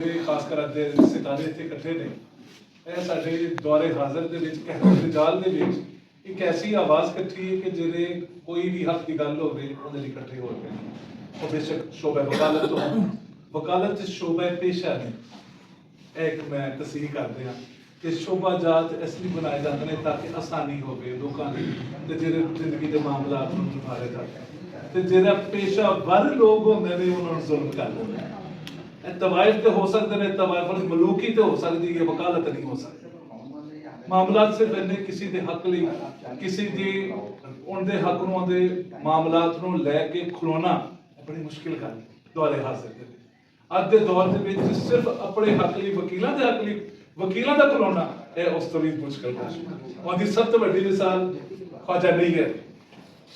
खास कर अज दे सितारे इत्थे इकट्ठे ने ਇਹ ਸਾਡੇ ਦੌਰੇ ਹਾਜ਼ਰ ਦੇ ਵਿੱਚ ਕਹਿਣ ਰਿਜਾਲ ਦੇ ਵਿੱਚ ਇੱਕ ਐਸੀ ਆਵਾਜ਼ ਇਕੱਠੀ ਹੈ ਕਿ ਜਿਹੜੇ ਕੋਈ ਵੀ ਹੱਕ ਦੀ ਗੱਲ ਹੋਵੇ ਉਹਦੇ ਲਈ ਇਕੱਠੇ ਹੋ ਗਏ ਉਹ ਬੇਸ਼ੱਕ ਸ਼ੋਬਾ ਵਕਾਲਤ ਤੋਂ ਵਕਾਲਤ ਸ਼ੋਬਾ ਪੇਸ਼ਾ ਨੇ ਇੱਕ ਮੈਂ ਤਸਦੀਕ ਕਰਦੇ ਹਾਂ ਕਿ ਸ਼ੋਬਾਜਾਤ ਇਸ ਲਈ ਬਣਾਏ ਜਾਂਦੇ ਨੇ ਤਾਂ ਕਿ ਆਸਾਨੀ ਹੋਵੇ ਲੋਕਾਂ ਲਈ ਤੇ ਜਿਹੜੇ ਜ਼ਿੰਦਗੀ ਦੇ ਮਾਮਲਾਤ ਨੂੰ ਨਿਭਾਏ ਜਾਂਦੇ ਤੇ ਜਿਹੜਾ ਪੇਸ਼ਾ ਵਰ ਲੋਕ ਹੁੰਦੇ ਨੇ ਉਹਨਾਂ ਨੂੰ ਜ਼ੁਲਮ ਕਰ ਦਿੰਦੇ तवायफ तो हो सकते हैं तवायफ मलूकी तो हो सकती है वकालत नहीं हो सकती मामलात सिर्फ इन्हें किसी के हक ਲਈ किसी ਦੀ ਉਹਦੇ ਹੱਕ ਨੂੰ ਉਹਦੇ ਮਾਮਲਾਤ ਨੂੰ ਲੈ ਕੇ ਖਲੋਣਾ ਬੜੀ ਮੁਸ਼ਕਿਲ ਗੱਲ ਹੈ ਦੌਰੇ ਹਾਜ਼ਰ ਦੇ ਅੱਜ ਦੇ ਦੌਰ ਦੇ ਵਿੱਚ ਸਿਰਫ ਆਪਣੇ ਹੱਕ ਲਈ ਵਕੀਲਾਂ ਦੇ ਹੱਕ ਲਈ ਵਕੀਲਾਂ ਦਾ ਖਲੋਣਾ ਇਹ ਉਸ ਤੋਂ ਵੀ ਮੁਸ਼ਕਿਲ ਹੈ ਉਹਦੀ ਸਭ ਤੋਂ ਵੱਡੀ ਮਿਸਾਲ ख्वाजा नहीं है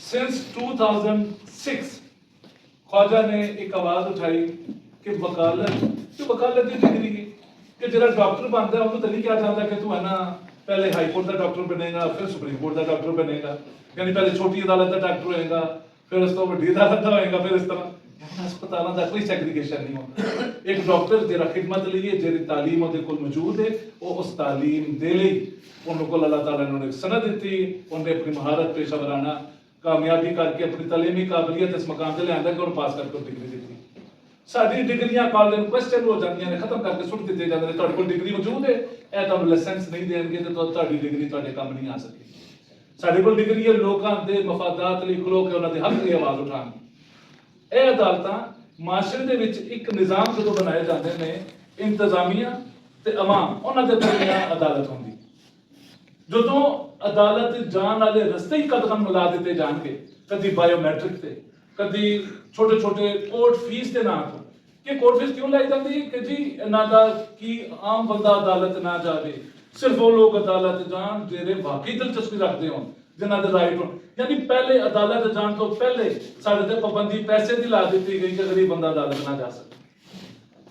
सिंस 2006 ख्वाजा ने एक आवाज उठाई कि वकालत की डिग्री कि जरा डॉक्टर बनता है उन्होंने नहीं क्या चाहता कि तू है ना पहले हाई कोर्ट का डॉक्टर बनेगा फिर सुप्रीम कोर्ट का डॉक्टर बनेगा यानी पहले छोटी अदालत का डॉक्टर होएगा फिर उस तो बड़ी अदालत का होएगा फिर इस तरह हस्पतालों का कोई सैग्रीगेशन नहीं होता एक डॉक्टर जरा खिदमत लिए जी तालीम ਉਹਦੇ ਕੋਲ मौजूद है वो उस तालीम दे ਲਈ उन्होंने को अल्लाह ताला ने सनद दी उन्हें अपनी महारत पेशा वराना कामयाबी करके अपनी तालीमी काबिलियत इस मकाम से लिया कि पास करके डिग्री दी ਸਾਡੀ ਡਿਗਰੀਆਂ ਕਾਲਜ ਨੂੰ ਕੁਐਸਚਨ ਹੋ ਜਾਂਦੀਆਂ ਨੇ ਖਤਮ ਕਰਕੇ ਸੁੱਟ ਦਿੱਤੇ ਜਾਂਦੇ ਨੇ ਤੁਹਾਡੇ ਕੋਲ ਡਿਗਰੀ ਮੌਜੂਦ ਹੈ ਇਹ ਤੁਹਾਨੂੰ ਲਾਇਸੈਂਸ ਨਹੀਂ ਦੇਣਗੇ ਤੇ ਤੁਹਾਡੀ ਡਿਗਰੀ ਤੁਹਾਡੇ ਕੰਮ ਨਹੀਂ ਆ ਸਕਦੀ ਸਾਡੇ ਕੋਲ ਡਿਗਰੀ ਹੈ ਲੋਕਾਂ ਦੇ ਮਫਾਦਾਤ ਲਈ ਖਲੋ ਕੇ ਉਹਨਾਂ ਦੇ ਹੱਕ ਦੀ ਆਵਾਜ਼ ਉਠਾਉਣ ਇਹ ਅਦਾਲਤਾਂ ਮਾਸ਼ਰੇ ਦੇ ਵਿੱਚ ਇੱਕ ਨਿਜ਼ਾਮ ਜਦੋਂ ਬਣਾਏ ਜਾਂਦੇ ਨੇ ਇੰਤਜ਼ਾਮੀਆ ਤੇ ਆਵਾਮ ਉਹਨਾਂ ਦੇ ਦਰਮਿਆਨ ਅਦਾਲਤ ਹੁੰਦੀ ਜਦੋਂ ਅਦਾਲਤ ਜਾਣ ਵਾਲੇ ਰਸਤੇ ਹੀ ਕਦਮ ਮਿਲਾ ਦਿੱਤੇ ਜਾਣਗੇ ਕਦੀ ਬਾਇਓਮੈਟ੍ਰਿਕ ਤੇ कभी छोटे छोटे कोर्ट फीस के नाम तो कि कोर्ट फीस क्यों लाई जाती है कि जी ना दा कि आम बंदा अदालत ना जावे सिर्फ वो लोग अदालत जान जेरे वाकई दिलचस्पी रखते हो जिन्हां दे राइट हो यानी पहले अदालत जान तो पहले साडे ते पाबंदी पैसे दी ला दी गई कि गरीब बंदा अदालत ना जा सके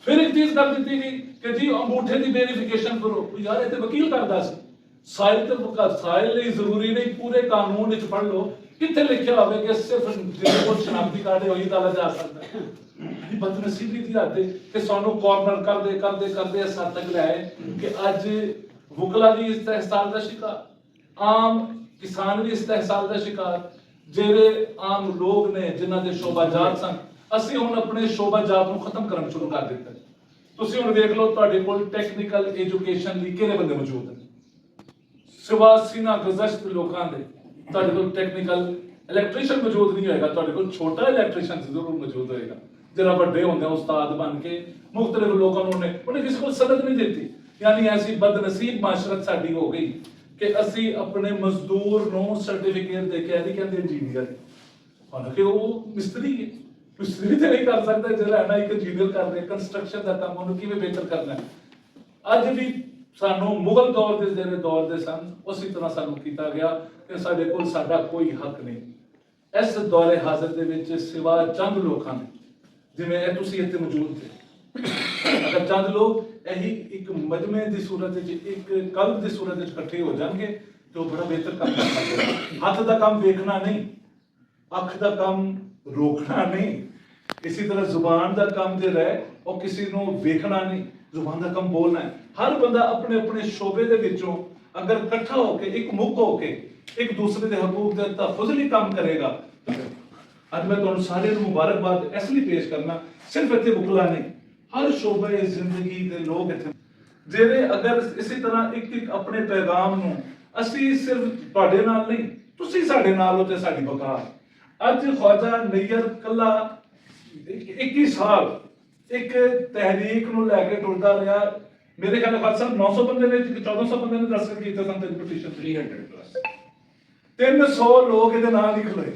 फिर एक चीज कर दी गई कि जी अंगूठे दी वेरिफिकेशन करो यार ये वकील करदा सी साइल ते साइल ਲਈ ਜ਼ਰੂਰੀ ਨਹੀਂ ਪੂਰੇ ਕਾਨੂੰਨ ਵਿੱਚ ਪੜ੍ਹ ਲਓ ਕਿੱਥੇ ਲਿਖਿਆ ਹੋਵੇ ਕਿ ਸਿਰਫ ਜਿਹੜੇ ਕੋਲ ਸ਼ਨਾਖਤੀ ਕਾਰਡ ਹੈ ਉਹੀ ਅਦਾਲਤ ਜਾ ਸਕਦਾ ਹੈ ਇਹ ਬਦਨਸੀਬੀ ਦੀ ਹੱਦ ਹੈ ਕਿ ਸਾਨੂੰ ਕਾਰਨਰ ਕਰਦੇ ਇਸ ਹੱਦ ਤੱਕ ਲਿਆਏ ਕਿ ਅੱਜ ਵਕਲਾ ਵੀ ਇਸਤਹਿਸਾਲ ਦਾ ਸ਼ਿਕਾਰ ਆਮ ਕਿਸਾਨ ਵੀ ਇਸਤਹਿਸਾਲ ਦਾ ਸ਼ਿਕਾਰ ਜਿਹੜੇ ਆਮ ਲੋਕ ਨੇ ਜਿਨ੍ਹਾਂ ਦੇ ਸ਼ੋਬਾਜਾਤ ਸਨ ਅਸੀਂ ਹੁਣ ਆਪਣੇ ਸ਼ੋਬਾਜਾਤ ਨੂੰ ਖਤਮ ਕਰਨ ਸ਼ੁਰੂ ਕਰ ਦਿੱਤਾ ਤੁਸੀਂ ਹੁਣ ਵੇਖ ਲਓ ਤੁਹਾਡੇ ਕੋਲ ਟੈਕਨੀਕਲ ਐਜੂਕੇਸ਼ਨ ਲਈ ਕਿਹੜੇ ਬੰਦੇ ਮੌਜੂਦ ਹਨ ਸਿਵਾ ਸੀਨਾ ਗੁਜ਼ਸ਼ਤ ਲੋਕਾਂ ਦੇ ਤੁਹਾਡੇ ਕੋਲ ਟੈਕਨੀਕਲ ਇਲੈਕਟ੍ਰੀਸ਼ੀਅਨ ਮੌਜੂਦ ਨਹੀਂ ਹੋਏਗਾ ਤੁਹਾਡੇ ਕੋਲ ਛੋਟਾ ਇਲੈਕਟ੍ਰੀਸ਼ੀਅਨ ਜ਼ਰੂਰ ਮੌਜੂਦ ਹੋਏਗਾ ਜਿਹੜਾ ਵੱਡੇ ਹੁੰਦੇ ਉਸਤਾਦ ਬਣ ਕੇ ਮੁxtਲਿਫ ਲੋਕਾਂ ਨੂੰ ਉਹਨੇ ਕਿਸੇ ਕੋਲ ਸਨਦ ਨਹੀਂ ਦਿੱਤੀ ਯਾਨੀ ਐਸੀ ਬਦਨਸੀਬ ਮਾਸ਼ਰਤ ਸਾਡੀ ਹੋ ਗਈ ਕਿ ਅਸੀਂ ਆਪਣੇ ਮਜ਼ਦੂਰ ਨੂੰ ਸਰਟੀਫਿਕੇਟ ਦੇ ਕੇ ਨਹੀਂ ਕਹਿੰਦੇ ਇੰਜੀਨੀਅਰ ਹਾਲਾਂਕਿ ਉਹ ਮਿਸਤਰੀ ਹੈ ਮਿਸਤਰੀ ਤੇ ਨਹੀਂ ਕਰ ਸਕਦਾ ਜਿਹੜਾ ਹੈ ਨਾ ਇੱਕ ਇੰਜੀਨੀਅਰ ਕਰ ਰਿਹਾ ਕੰਸਟਰਕਸ਼ਨ ਦਾ ਕੰਮ ਉਹਨੂੰ ਕਿਵੇਂ ਬਿਹਤਰ ਕਰਨਾ ਅੱਜ ਵੀ ਸਾਨੂੰ ਮੁਗਲ ਦੌਰ ਦੇ ਜਿਹੜੇ ਦੌਰ ਦੇ ਸਨ ਉਸੇ ਤਰ੍ਹਾਂ ਸਾਨੂੰ ਕੀਤਾ ਗਿਆ ਕਿ ਸਾਡੇ ਕੋਲ ਸਾਡਾ ਕੋਈ ਹੱਕ ਨਹੀਂ ਇਸ ਦੌਰੇ ਹਾਜ਼ਰ ਦੇ ਵਿੱਚ ਸਿਵਾ ਚੰਦ ਲੋਕਾਂ ਨੇ ਜਿਵੇਂ ਇਹ ਤੁਸੀਂ ਇੱਥੇ ਮੌਜੂਦ ਥੇ ਅਗਰ ਚੰਦ ਲੋਕ ਇਹੀ ਇੱਕ ਮਜਮੇ ਦੀ ਸੂਰਤ ਵਿੱਚ ਇੱਕ ਕਲਬ ਦੀ ਸੂਰਤ ਵਿੱਚ ਇਕੱਠੇ ਹੋ ਜਾਣਗੇ ਤੇ ਉਹ ਬੜਾ ਬਿਹਤਰ ਕੰਮ ਕਰ ਸਕਦੇ ਹੱਥ ਦਾ ਕੰਮ ਵੇਖਣਾ ਨਹੀਂ ਅੱਖ ਦਾ ਕੰਮ ਰੋਕਣਾ ਨਹੀਂ ਇਸੇ ਤਰ੍ਹਾਂ ਜ਼ੁਬਾਨ ਦਾ ਕੰਮ ਜੇ ਰਹੇ ਉਹ ਕਿਸੇ ਨੂੰ ਵੇਖਣਾ ਨਹੀਂ ਜ਼ੁਬਾਨ ਦਾ ਕੰਮ ਬੋਲਣਾ ਹੈ ਹਰ ਬੰਦਾ ਆਪਣੇ ਆਪਣੇ ਸ਼ੋਬੇ ਦੇ ਵਿੱਚੋਂ ਅਗਰ ਇਕੱਠਾ ਹੋ ਕੇ ਇੱਕ ਮੁੱਖ ਹੋ ਕੇ ਇੱਕ ਦੂਸਰੇ ਦੇ ਹਕੂਕ ਦੇ ਤਹਫੁਜ਼ ਲਈ ਕੰਮ ਕਰੇਗਾ ਅੱਜ ਮੈਂ ਤੁਹਾਨੂੰ ਸਾਰਿਆਂ ਨੂੰ ਮੁਬਾਰਕਬਾਦ ਇਸ ਲਈ ਪੇਸ਼ ਕਰਨਾ ਸਿਰਫ ਇੱਥੇ ਵਕਲਾ ਨਹੀਂ ਹਰ ਸ਼ੋਬੇ ਜ਼ਿੰਦਗੀ ਦੇ ਲੋਕ ਇੱਥੇ ਜਿਹੜੇ ਅਗਰ ਇਸੇ ਤਰ੍ਹਾਂ ਇੱਕ ਆਪਣੇ ਪੈਗਾਮ ਨੂੰ ਅਸੀਂ ਸਿਰਫ ਤੁਹਾਡੇ ਨਾਲ ਨਹੀਂ ਤੁਸੀਂ ਸਾਡੇ ਨਾਲ ਹੋ ਤੇ ਸਾਡੀ ਬਕਾ ਅੱਜ ख्वाजा ਨਈਅਰ ਕੱਲਾ 21 ਸਾਲ ਇੱਕ ਤਹਿਰੀਕ ਨੂੰ ਲੈ ਕੇ ਟੁਰਦਾ ਰਿਹਾ ਮੇਰੇ ਖਿਆਲ ਨਾਲ ਸਾਹਿਬ 900 ਬੰਦੇ ਨੇ 1400 ਬੰਦੇ ਨੇ ਦਸਤਖਤ ਕੀਤੇ ਸਨ ਤੇ ਪਟੀਸ਼ਨ 300 ਪਲੱਸ 300 ਲੋਕ ਇਹਦੇ ਨਾਲ ਲਿਖ ਲਏ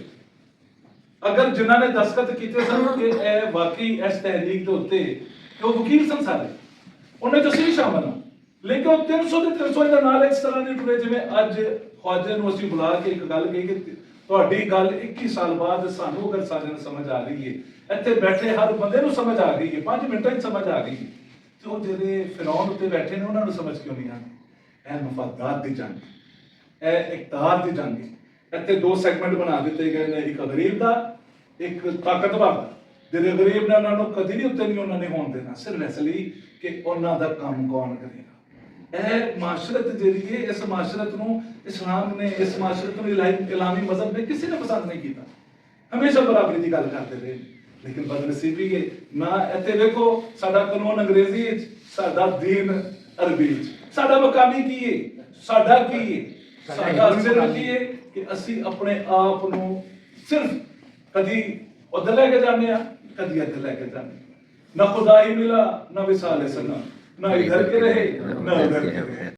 ਅਗਰ ਜਿਨ੍ਹਾਂ ਨੇ ਦਸਤਖਤ ਕੀਤੇ ਸਨ ਕਿ ਇਹ ਵਾਕਈ ਇਸ ਤਹਿਰੀਕ ਦੇ ਉੱਤੇ ਉਹ ਵਕੀਲ ਸਨ ਸਾਰੇ ਉਹਨੇ ਤੁਸੀਂ ਸ਼ਾਮਲ ਹੋ ਲੇਕਿਨ ਉਹ 300 ਦੇ 300 ਦੇ ਨਾਲ ਇਸ ਤਰ੍ਹਾਂ ਨਹੀਂ ਟੁਰੇ ਜਿਵੇਂ ਅੱਜ ख्वाजा ਨੂੰ ਅਸੀਂ ਬੁਲਾ ਕੇ ਇੱਕ ਗੱਲ ਕਹੀ ਕਿ ਤੁਹਾਡੀ ਗੱਲ 21 ਸਾਲ ਬਾਅਦ ਸਾਨੂੰ ਅਗਰ ਸਾਰਿਆਂ ਨੂੰ ਸਮਝ ਆ ਰਹੀ ਹੈ ਇੱਥੇ ਬੈਠੇ ਹਰ ਬੰਦੇ ਨੂੰ ਸਮਝ ਆ ਗਈ ਹੈ 5 ਮਿੰਟਾਂ ਵਿੱਚ ਸਮਝ ਆ ਗਈ ਹੈ ਤੇ ਉਹ ਜਿਹੜੇ ਫਿਰੌਨ ਉੱਤੇ ਬੈਠੇ ਨੇ ਉਹਨਾਂ ਨੂੰ ਸਮਝ ਕਿਉਂ ਨਹੀਂ ਆਉਂਦੀ ਇਹ ਮਫਾਦਾਤ ਦੀ ਜੰਗ ਇਹ ਇਕਤਾਰ ਦੀ ਜੰਗ ਇੱਥੇ ਦੋ ਸੈਗਮੈਂਟ ਬਣਾ ਦਿੱਤੇ ਗਏ ਨੇ ਇੱਕ ਗਰੀਬ ਦਾ ਇੱਕ ਤਾਕਤਵਰ ਦਾ ਜਿਹੜੇ ਗਰੀਬ ਨੇ ਉਹਨਾਂ ਨੂੰ ਕਦੀ ਨਹੀਂ ਉੱਤੇ ਨਹੀਂ ਉਹਨਾਂ ਨੇ ਹੋਣ ਦੇਣਾ ਸਿਰਫ ਇਸ ਲਈ ਕਿ ਉਹਨਾਂ ਦਾ ਕੰਮ ਕੌਣ ਕਰੇਗਾ। ਇਹ ਮਾਸ਼ਰਤ ਜਿਹੜੀ ਹੈ, ਇਸ ਮਾਸ਼ਰਤ ਨੂੰ ਇਸਲਾਮ ਨੇ, ਇਸ ਮਾਸ਼ਰਤ ਨੂੰ ਇਲਾਮੀ ਮਜ਼ਹਬ ਨੇ ਕਿਸੇ ਨੇ ਪਸੰਦ ਨਹੀਂ ਕੀਤਾ। ਹਮੇਸ਼ਾ ਬਰਾਬਰੀ ਦੀ ਗੱਲ ਕਰਦੇ ਰਹੇ, ਲੇਕਿਨ ਬਦਨਸੀਬੀ ਹੈ ਨਾ। ਇੱਥੇ ਵੇਖੋ, ਸਾਡਾ ਕਾਨੂੰਨ ਅੰਗਰੇਜ਼ੀ ਵਿੱਚ, ਸਾਡਾ ਦੀਨ ਅਰਬੀ ਵਿੱਚ। ਸਾਡਾ ਮਕਾਮੀ ਕੀ ਹੈ? ਸਾਡਾ ਕੀ ਹੈ? ਸਾਡਾ ਸਿਰਫ ਕੀ ਹੈ ਕਿ ਅਸੀਂ ਆਪਣੇ ਆਪ ਨੂੰ ਸਿਰਫ ਕਦੀ ਉਧਰ ਲੈ ਕੇ ਜਾਂਦੇ ਆ, कभी अद लेके जाने, न खुदा ही मिला न विसाल सना, न इधर के रहे न उधर के रहे।